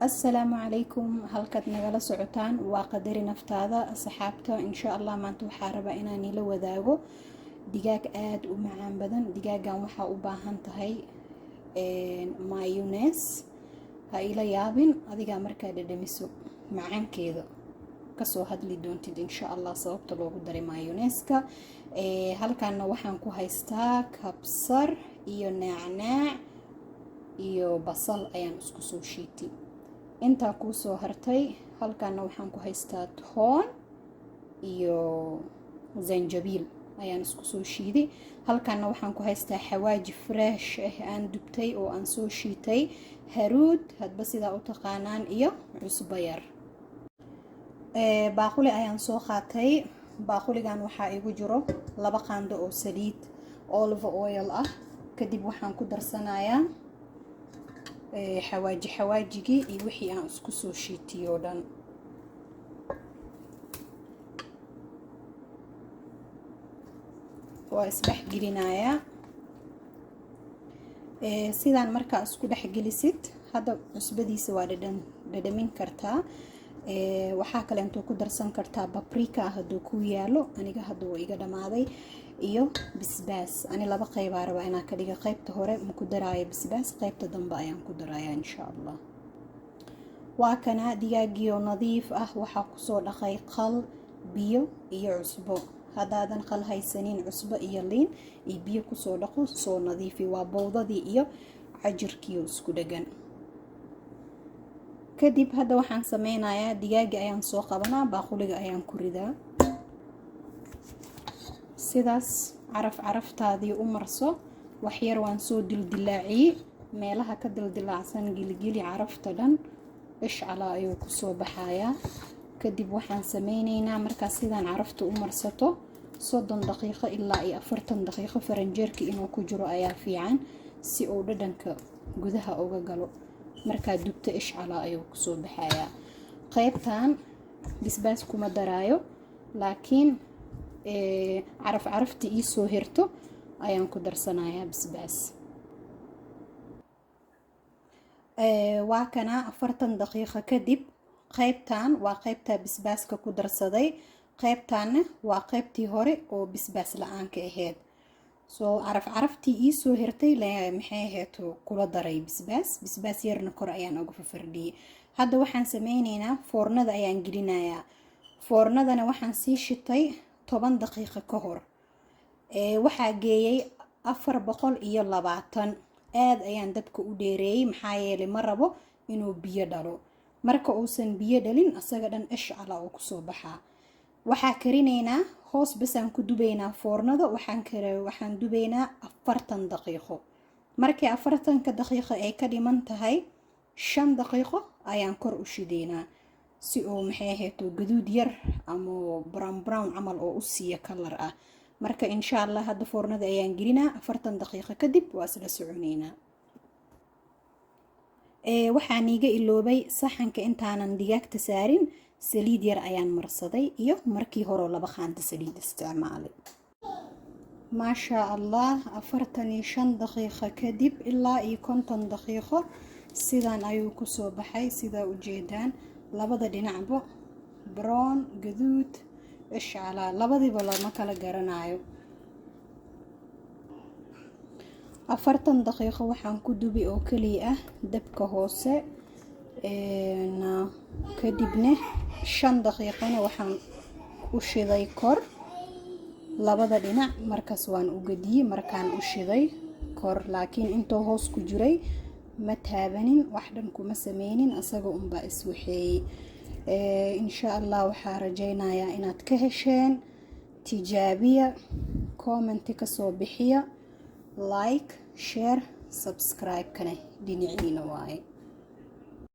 السلام عليكم halkaad nagala socotaan waa qadari naftaada asxaabta insha Allah maanta waxaa rabaa inaan ila wadaago digaag aad u macaan badan digaagan waxa u baahan tahay mayonnaise ha ila yaabin adiga markaa dhadhamiso macaankeeda kasoo hadli doontid insha Allah sababta loogu daray mayonnaise-ka halkaana waxaan ku haystaa kabsar iyo nacnaac iyo basal ayaan isku soo shiitay inta ku soo hartay halkaana waxaan ku haystaa toon iyo zanjabiil ayaan isku soo shiiday halkaana waxaan ku haystaa xawaaji fresh aan dubtay oo aan soo shiitay haruud hadba sidaa u taqaanaan iyo cusbo yar baaquli ayaan soo qaatay baaquligan waxaa igu jiro 2 qaando oo saliid olive oil ah kadib waxaan ku darsanayaa xawaajigii iyo wixii aan isku soo shiitay oo dhan waa isdhex gelinayaa sidaan markaa isku dhex gelisid hadda cusbadiisa waa dhadhamin kartaa waxaa kale intuu ku darsan kartaa paprika hadduu ku yaalo aniga hadda waa iga dhamaaday iyo bisbaas ani 2 qayb aan rabaa inaan ka dhigo qaybta hore ma ku daraayo bisbaas qaybta dambe ayaan ku darayaa insha Allah waa kana digaagiyo nadiif ah waxa ku soo dhaqay qal biyo iyo cusbo hadaadan qal haysanin cusbo iyo liin iyo biyo ku soo dhaqo soo nadiifi waa bowdadii iyo cajirkii isku dhagan kadib hadda waxaan sameynayaa digaagi ayaan soo qabanaa baaquliga ayaan ku ridaa sidaas caraftaadii u marso wax yar waan soo dildilaaciyay meelaha ka dildilaacsan gilgili carafta dhan ishcala ayuu ku soo baxayaa kadib waxaan sameynaynaa marka sidaan carafta u marsato 30 daqiiqo ilaa 40 daqiiqo faranjeerka inuu ku jiro ayaa fiican si uu dhadhanka gudaha uga galo marka dubta ishcala ayuu ku soo baxayaa qaybtan bisbaas kuma daraayo laakiin carafti ii soo hirto ayaan ku darsanayaa bisbaas waa kana 40 daqiiqo kadib qaybtan waa qaybta bisbaaska ku darsaday qaybtan waa qaybtii hore oo bisbaas la'aan ka ahayd soo caraftii ii soo hirtay maxay ahayd kula daray bisbaas yarna kor ayaan uga fardhiyay hadda waxaan sameynaynaa foornada ayaan gelinayaa foornadana waxaan sii shitay 10 daqiiqo ka hor waxaa geeyay 420 aad ayaan dabka u dheereeyay maxaa yeelay ma rabo inuu biyo dhalo marka uusan biyo dhalin asaga dhan ishcala oo ku soo baxaa waxaa karinaynaa hoos basaan ku dubaynaa foornada waxaan dubaynaa 40 daqiiqo markii 40 daqiiqo ay ka dhiman tahay 5 daqiiqo ayaan kor u shideynaa si uu maxay ahayd gaduud yar ama brown camal oo u siiyo color ah marka insha Allah hadda foornada ayaan gelinaa 40 daqiiqo kadib waa isla soconeynaa waxaan iga iloobay saxanka intaanan digaagta saarin saliid yar ayaan marsaday iyo markii hore 2 qaando saliid isticmaalay ma sha Allah 45 daqiiqo kadib ilaa 50 daqiiqo sidaan ayuu ku soo baxay sida u jeedaan labada dhinacba brown gaduud ishcala labadiiba lama kala garanayo 40 daqiiqo waxaan ku dubi oo kaliya ah dabka hoose kadibna 5 daqiiqana waxaan u shiday kor labada dhinac markaas waan u gadiyay markaan u shiday kor laakiin intuu hoos ku jiray ma taabanin wax dhan kuma sameynin asaga unba iswaxeeyay insha Allah waxaa rajaynayaa inaad ka hesheen tijaabiya comment ka soo bixiya like share subscribe kana dhinaciina waaye